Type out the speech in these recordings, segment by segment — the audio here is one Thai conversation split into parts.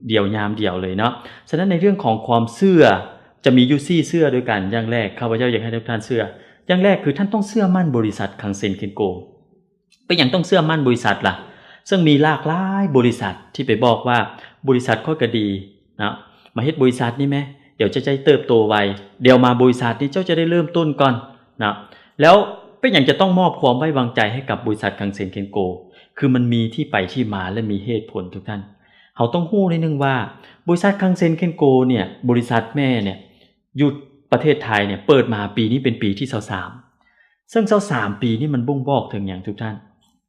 เดียวยามเดียวเลยเนาะฉะนั้นในเรื่องของความเชื่อจะมีอยู่4เชื่อด้วยกันอย่างแรกข้าพเจ้าอยากให้ทุกท่านเชื่ออย่างแรกคือท่านต้องเชื่อมั่นบริษัทคังเซ็นเคนโกเป็นอย่างต้องเชื่อมั่นบริษัทล่ะซึ่งมีหลากหลายบริษัทที่ไปบอกว่าบริษัทค่อยก็ดีนะมาเฮ็ดบริษัทนี่ไหมเดี๋ยวจะเติบโตไวเดี๋ยวมาบริษัทนี้เจ้าจะได้เริ่มต้นก่อนนะแล้วเป็นอย่างจะต้องมอบความไว้วางใจให้กับบริษัทคังเซ็นเคนโกคือมันมีที่ไปที่มาและมีเหตุผลทุกท่านเขาต้องรู้นิดนึงว่าบริษัทคังเซ็นเคนโกเนี่ยบริษัทแม่เนี่ยอยู่ประเทศไทยเนี่ยเปิดมาปีนี้เป็นปีที่23ซึ่ง23ปีนี่มันบ่งบอกถึงอย่างทุกท่าน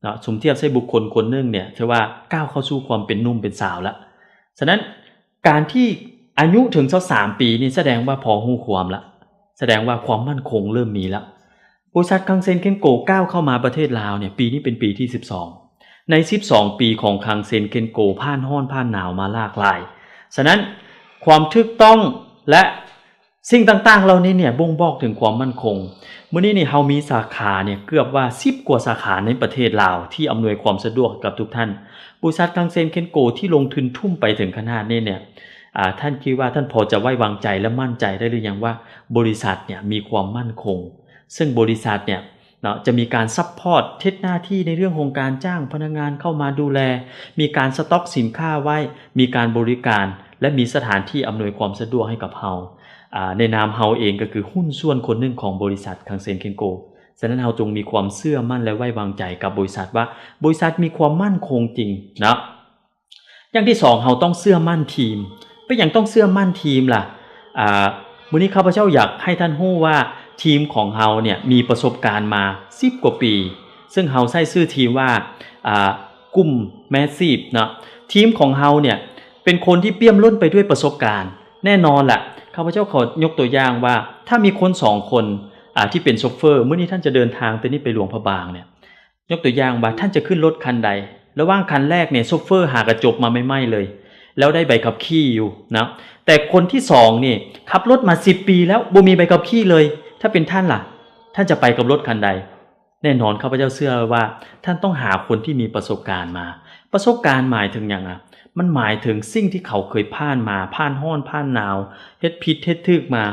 นะสมเทียบใช้บุคคลคนนึงเนี่ยถือว่าก้าวเข้าสู่ความเป็นหนุ่มเป็นสาวแล้วฉะนั้นการที่อายุถึง23ปีนี่แสดงว่าพอรู้ความละแสดงว่าความมั่นคงเริ่มมีแล้วบริษัทคังเซ็นเคนโกก้าวเข้ามาประเทศลาวเนี่ยปีนี้เป็นปีที่12ใน12ปีของคังเซ็นเคนโกผ่านร้อนผ่านหนาวมาหลากหลายฉะนั้นความถูกต้องและสิ่งต่างๆเหล่านี้เนี่ยบ่งบอกถึงความมั่นคงมื้อนี้นี่เฮามีสาขาเนี่ยเกือบว่า10กว่าสาขาในประเทศลาวที่อำนวยความสะดวกกับทุกท่านบริษัทคังเซ็นเคนโกที่ลงทุนทุ่มไปถึงขนาดนี้เนี่ยท่านคิดว่าท่านพอจะไว้วางใจและมั่นใจได้หรือยังว่าบริษัทเนี่ยมีความมั่นคงซึ่งบริษัทเนี่ยเนาะจะมีการซัพพอร์ตเทคหน้าที่ในเรื่องของการจ้างพนักงานเข้ามาดูแลมีการสต็อกสินค้าไว้มีการบริการและมีสถานที่อำนวยความสะดวกให้กับเฮาในนามเฮาเองก็คือหุ้นส่วนคนหนึ่งของบริษัทคังเซ็นเคนโกฉะนั้นเฮาจงมีความเชื่อมั่นและไว้วางใจกับบริษัทว่าบริษัทมีความมั่นคงจริงนะอย่างที่2เฮาต้องเชื่อมั่นทีมเป็นอย่างต้องเชื่อมั่นทีมล่ะมื้อนี้ข้าพเจ้าอยากให้ท่านรู้ว่าทีมของเฮาเนี่ยมีประสบการณ์มา10กว่าปีซึ่งเฮาใช้ชื่อทีมว่ากลุ่มแมสซีฟเนาะทีมของเฮาเนี่ยเป็นคนที่เปี่ยมล้นไปด้วยประสบการณ์แน่นอนล่ะข้าพเจ้าขอยกตัวอย่างว่าถ้ามีคน2คนที่เป็นโชเฟอร์มื้อนี้ท่านจะเดินทางไปนี่ไปหลวงพระบางเนี่ยยกตัวอย่างว่าท่านจะขึ้นรถคันใดระหว่างคันแรกเนี่ยโชเฟอร์หากระจบมาใหม่ๆเลยแล้วได้ใบขับขี่อยู่นะแต่คนที่2นี่ขับรถมา10ปีแล้วบ่มีใบขับขี่เลยถ้าเป็นท่านล่ะท่านจะไปกับรถคันใดแน่นอนข้าพเจ้าเชื่อว่าท่านต้องหาคนที่มีประสบการณ์มาประสบการณ์หมายถึงอย่างมันหมายถึงสิ่งที่เขาเคยผ่านมาผ่านร้อนผ่านหนาวเฮ็ดผิดเฮ็ดถูกมา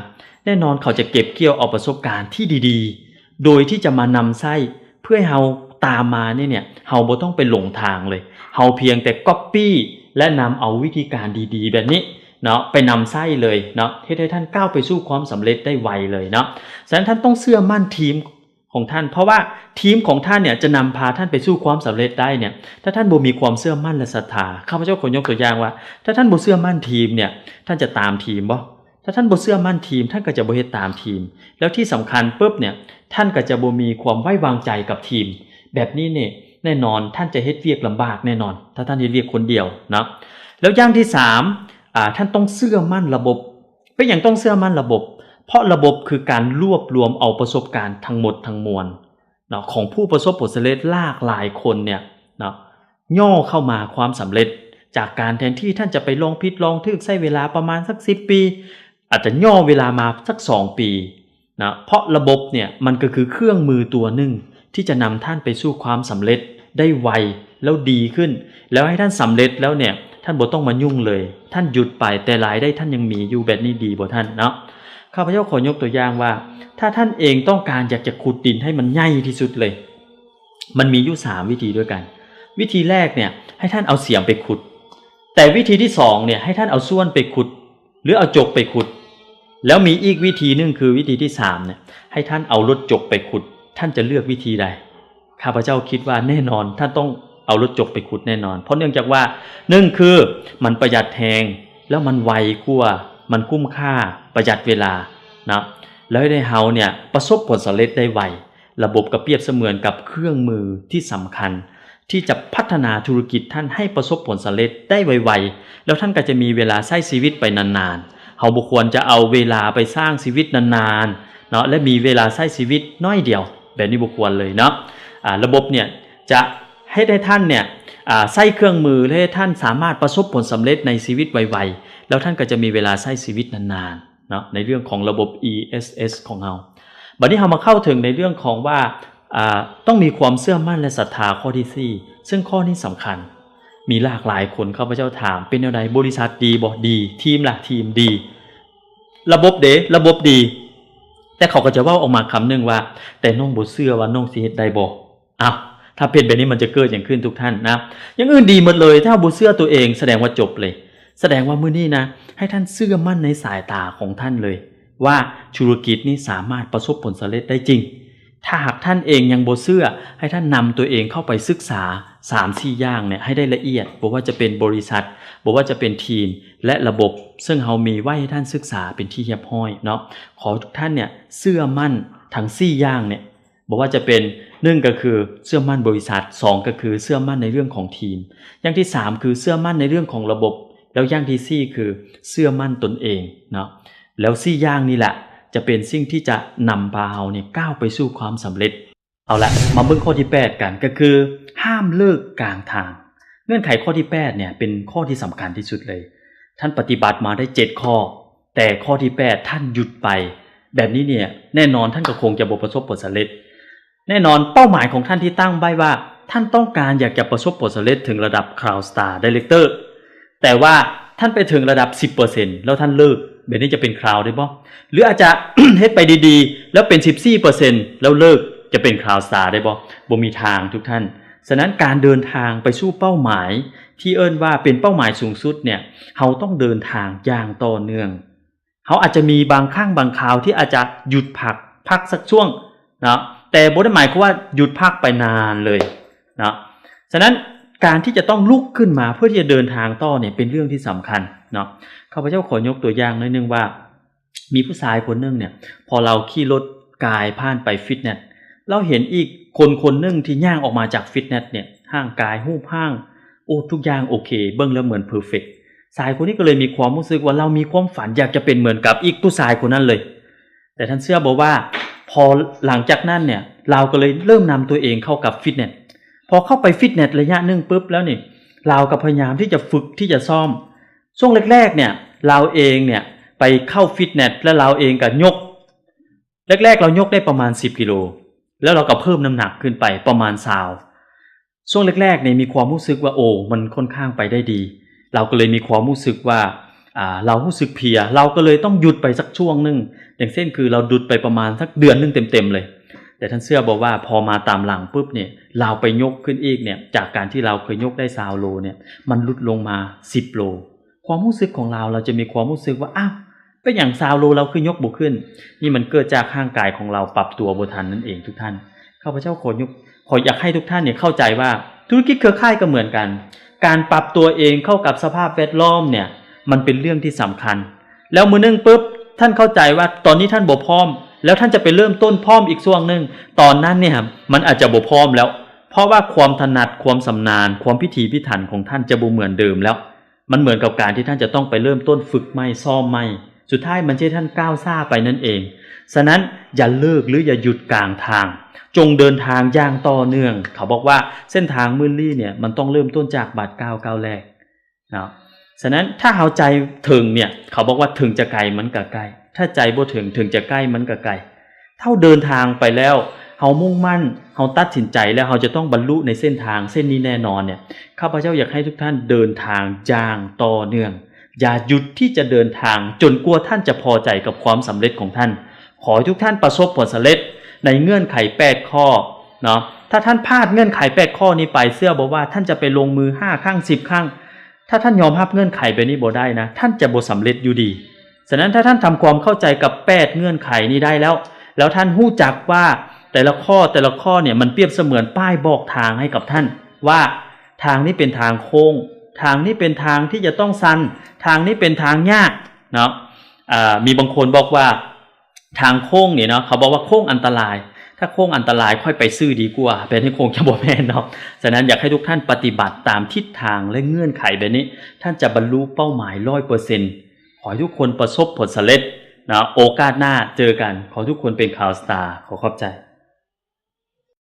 แน่นอนเขาจะเก็บเกี่ยวเอาประสบการณ์ที่ดีๆโดยที่จะมานำใช้เพื่อให้เฮาตามมาเนี่ยเฮาบ่ต้องไปหลงทางเลยเฮาเพียงแต่ก๊อปปี้และนำเอาวิธีการดีๆแบบนี้เนาะไปนำไส้เลยเนาะให้ท่านก้าวไปสู่ความสำเร็จได้ไวเลยเนาะฉะนั้นท่านต้องเชื่อมั่นทีมของท่านเพราะว่าทีมของท่านเนี่ยจะนำพาท่านไปสู่ความสำเร็จได้เนี่ยถ้าท่านบ่มีความเชื่อมั่นและศรัทธาข้าพเจ้าขอยกตัวอย่างว่าถ้าท่านบ่เชื่อมั่นทีมเนี่ยท่านจะตามทีมบ่ถ้าท่านบ่เชื่อมั่นทีมท่านก็จะบ่เฮ็ดตามทีมแล้วที่สำคัญปุ๊บเนี่ยท่านก็จะบ่มีความไว้วางใจกับทีมแบบนี้เนี่ยแน่นอนท่านจะเฮ็ดเวียกลำบากแน่นอนถ้าท่านเฮ็ดเวียกคนเดียวนะแล้วอย่างที่3ท่านต้องเชื่อมั่นระบบเป็นอย่างต้องเชื่อมั่นระบบเพราะระบบคือการรวบรวมเอาประสบการณ์ทั้งหมดทั้งมวลเนาะของผู้ประสบผลสำเร็จหลากหลายคนเนี่ยเนาะย่อเข้ามาความสำเร็จจากการแทนที่ท่านจะไปลองผิดลองถูกใช้เวลาประมาณสัก10ปีอาจจะย่อเวลามาสัก2ปีนะเพราะระบบเนี่ยมันก็คือเครื่องมือตัวหนึ่งที่จะนำท่านไปสู่ความสำเร็จได้ไวแล้วดีขึ้นแล้วให้ท่านสำเร็จแล้วเนี่ยท่านบ่ต้องมายุ่งเลยท่านหยุดไปแต่รายได้ท่านยังมีอยู่แบบนี้ดีบ่ท่านเนาะข้าพเจ้าขอยกตัวอย่างว่าถ้าท่านเองต้องการอยากจะขุดดินให้มันใหญ่ที่สุดเลยมันมีอยู่3วิธีด้วยกันวิธีแรกเนี่ยให้ท่านเอาเสียมไปขุดแต่วิธีที่2เนี่ยให้ท่านเอาส้วนไปขุดหรือเอาจกไปขุดแล้วมีอีกวิธีนึงคือวิธีที่3เนี่ยให้ท่านเอารถจกไปขุดท่านจะเลือกวิธีใดข้าพเจ้าคิดว่าแน่นอนท่านต้องเอารถจกไปขุดแน่นอนเพราะเนื่องจากว่า1คือมันประหยัดแรงแล้วมันไวกว่ามันคุ้มค่าประหยัดเวลานะแล้วให้เฮาเนี่ยประสบผลสำเร็จได้ไวระบบก็เปรียบเสมือนกับเครื่องมือที่สำคัญที่จะพัฒนาธุรกิจท่านให้ประสบผลสำเร็จได้ไวๆแล้วท่านก็จะมีเวลาใช้ชีวิตไปนานๆเฮาบ่ควรจะเอาเวลาไปสร้างชีวิตนานๆเนาะและมีเวลาใช้ชีวิตน้อยเดียวแบบนี้บ่ควรเลยเนาะระบบเนี่ยจะให้ได้ท่านเนี่ยใช้เครื่องมือให้ท่านสามารถประสบผลสำเร็จในชีวิตไวๆแล้วท่านก็จะมีเวลาใช้ชีวิตนานๆเนาะในเรื่องของระบบ ESS ของเราบัดนี้เรามาเข้าถึงในเรื่องของว่าต้องมีความเชื่อมั่นและศรัทธาข้อที่4ซึ่งข้อนี้สำคัญ มีหลากหลายคนข้าพเจ้าถามเป็นแนวใดบริษัทดีบ่ดีทีมล่ะทีมดีระบบระบบดีแต่เขาก็จะเว้าออกมาคำนึงว่าแต่น้องบ่เชื่อว่าน้องสิเฮ็ดได้บ่อ้าวถ้าเป็นแบบนี้มันจะเกิดอย่างขึ้นทุกท่านนะอย่างอื่นดีหมดเลยถ้าบ่เชื่อตัวเองแสดงว่าจบเลยแสดงว่ามื้อนี้นะให้ท่านเชื่อมั่นในสายตาของท่านเลยว่าธุรกิจนี้สามารถประสบผลสำเร็จได้จริงถ้าหากท่านเองยังบ่เชื่อให้ท่านนำตัวเองเข้าไปศึกษา 3-4 อย่างเนี่ยให้ได้ละเอียดบ่ว่าจะเป็นบริษัทบ่ว่าจะเป็นทีมและระบบซึ่งเฮามีไว้ให้ท่านศึกษาเป็นที่เรียบร้อยเนาะขอทุกท่านเนี่ยเชื่อมั่นทั้ง4อย่างเนี่ยบ่ว่าจะเป็น1ก็คือเชื่อมั่นบริษัท2ก็คือเชื่อมั่นในเรื่องของทีมอย่างที่3คือเชื่อมั่นในเรื่องของระบบแล้วอย่างที่4คือเชื่อมั่นตนเองเนาะแล้ว4อย่างนี้แหละจะเป็นสิ่งที่จะนำพาเฮาเนี่ยก้าวไปสู่ความสำเร็จเอาละมาเบิ่งข้อที่8กันก็คือห้ามเลิกกลางทางเงื่อนไขข้อที่8เนี่ยเป็นข้อที่สำคัญที่สุดเลยท่านปฏิบัติมาได้7ข้อแต่ข้อที่8ท่านหยุดไปแบบนี้เนี่ยแน่นอนท่านก็คงจะบ่ประสบผลสำเร็จแน่นอนเป้าหมายของท่านที่ตั้งไว้ว่าท่านต้องการอยากจะประสบผลสำเร็จถึงระดับ Crown Star Director แต่ว่าท่านไปถึงระดับ 10% แล้วท่านเลิกแบบนี้จะเป็นคราวได้บ่หรืออาจจะ เฮ็ดไปดีๆแล้วเป็น 14% แล้วเลิกจะเป็นคราวสตาร์ได้บ่มีทางทุกท่านฉะนั้นการเดินทางไปสู่เป้าหมายที่เอิ้นว่าเป็นเป้าหมายสูงสุดเนี่ยเฮาต้องเดินทางอย่างต่อเนื่องเฮาอาจจะมีบางครั้งบางคราวที่อาจจะหยุดพักสักช่วงนะแต่บ่ได้หมายความว่าหยุดพักไปนานเลยนะฉะนั้นการที่จะต้องลุกขึ้นมาเพื่อที่จะเดินทางต่อเนี่ยเป็นเรื่องที่สำคัญเนาะข้าพเจ้าขอยกตัวอย่างหน่อยนึงว่ามีผู้ชายคนนึงเนี่ยพอเราขี่รถกายผ่านไปฟิตเนสเราเห็นอีกคนนึงที่ย่างออกมาจากฟิตเนสเนี่ยห่างกายรูปร่างโอ้ทุกอย่างโอเคเบิ่งแล้วเหมือนเพอร์เฟคชายคนนี้ก็เลยมีความรู้สึกว่าเรามีความฝันอยากจะเป็นเหมือนกับอีกผู้ชายคนนั้นเลยแต่ท่านเชื่อบอกว่าพอหลังจากนั้นเนี่ยเราก็เลยเริ่มนำตัวเองเข้ากับฟิตเนสพอเข้าไปฟิตเนสระยะนึงปุ๊บแล้วนี่เราก็พยายามที่จะฝึกที่จะซ้อมช่วงแรกๆเนี่ยเราเองเนี่ยไปเข้าฟิตเนสแล้วเราเองก็ยกแรกๆเรายกได้ประมาณ10กิโลแล้วเราก็เพิ่มน้ำหนักขึ้นไปประมาณ20ช่วงแรกๆเนี่ยมีความรู้สึกว่าโอ้มันค่อนข้างไปได้ดีเราก็เลยมีความรู้สึกว่าเรารู้สึกเพลียเราก็เลยต้องหยุดไปสักช่วงนึงอย่างเช่นคือเราหยุดไปประมาณสักเดือนนึงเต็มๆเลยแต่ท่านเชื่อบอกว่าพอมาตามหลังปุ๊บเนี่ยเราไปยกขึ้นอีกเนี่ยจากการที่เราเคยยกได้20โลเนี่ยมันลดลงมา10โลความรู้สึกของเราจะมีความรู้สึกว่าอ้าวเป็นอย่าง20โลเราคือยกบ่ขึ้นนี่มันเกิดจากร่างกายของเราปรับตัวบ่ทันนั่นเองทุกท่านข้าพเจ้าขออยากให้ทุกท่านเนี่ยเข้าใจว่าธุรกิจเครือข่ายก็เหมือนกันการปรับตัวเองเข้ากับสภาพแวดล้อมเนี่ยมันเป็นเรื่องที่สำคัญแล้วมื้อนึงปุ๊บท่านเข้าใจว่าตอนนี้ท่านบ่พร้อมแล้วท่านจะไปเริ่มต้นพร้อมอีกช่วงนึงตอนนั้นเนี่ยมันอาจจะบ่พร้อมแล้วเพราะว่าความถนัดความชำนาญความพิถีพิถันของท่านจะบ่เหมือนเดิมแล้วมันเหมือนกับการที่ท่านจะต้องไปเริ่มต้นฝึกใหม่ซ้อมใหม่สุดท้ายมันจะให้ท่านก้าวซ่าไปนั่นเองฉะนั้นอย่าเลิกหรืออย่าหยุดกลางทางจงเดินทางอย่างต่อเนื่องเขาบอกว่าเส้นทางมื้อลี่เนี่ยมันต้องเริ่มต้นจากบาทก้าวแรกนะฉะนั้นถ้าเฮาใจถึงเนี่ยเขาบอกว่าถึงจะไกลมันก็ใกล้ถ้าใจบ่ถึงจะใกล้มันก็ไกลเท่าเดินทางไปแล้วเฮามุ่งมั่นเฮาตัดสินใจแล้วเฮาจะต้องบรรลุในเส้นทางเส้นนี้แน่นอนเนี่ยข้าพเจ้าอยากให้ทุกท่านเดินทางอย่างต่อเนื่องอย่าหยุดที่จะเดินทางจนกลัวท่านจะพอใจกับความสำเร็จของท่านขอให้ทุกท่านประสบผลสำเร็จในเงื่อนไข8ข้อเนาะถ้าท่านพลาดเงื่อนไข8ข้อนี้ไปเสื้อบอกว่าท่านจะไปลงมือ5ครั้ง10ครั้งถ้าท่านยอมรับเงื่อนไขแบบนี้บ่ได้นะท่านจะบ่สำเร็จอยู่ดีฉะนั้นถ้าท่านทำความเข้าใจกับ8เงื่อนไขนี้ได้แล้วท่านรู้จักว่าแต่ละข้อเนี่ยมันเปรียบเสมือนป้ายบอกทางให้กับท่านว่าทางนี้เป็นทางโค้งทางนี้เป็นทางที่จะต้องชันทางนี้เป็นทางยากเนาะมีบางคนบอกว่าทางโค้งเนี่ยเนาะเขาบอกว่าโค้งอันตรายถ้าโค้งอันตรายค่อยไปซื้อดีกว่าเป็นให้โค้งจะบ่แม่นเนาะฉะนั้นอยากให้ทุกท่านปฏิบัติตามทิศทางและเงื่อนไขแบบนี้ท่านจะบรรลุเป้าหมาย 100% ขอให้ทุกคนประสบผลสำเร็จนะโอกาสหน้าเจอกันขอทุกคนเป็นข่าวสตาร์ขอขอบใจ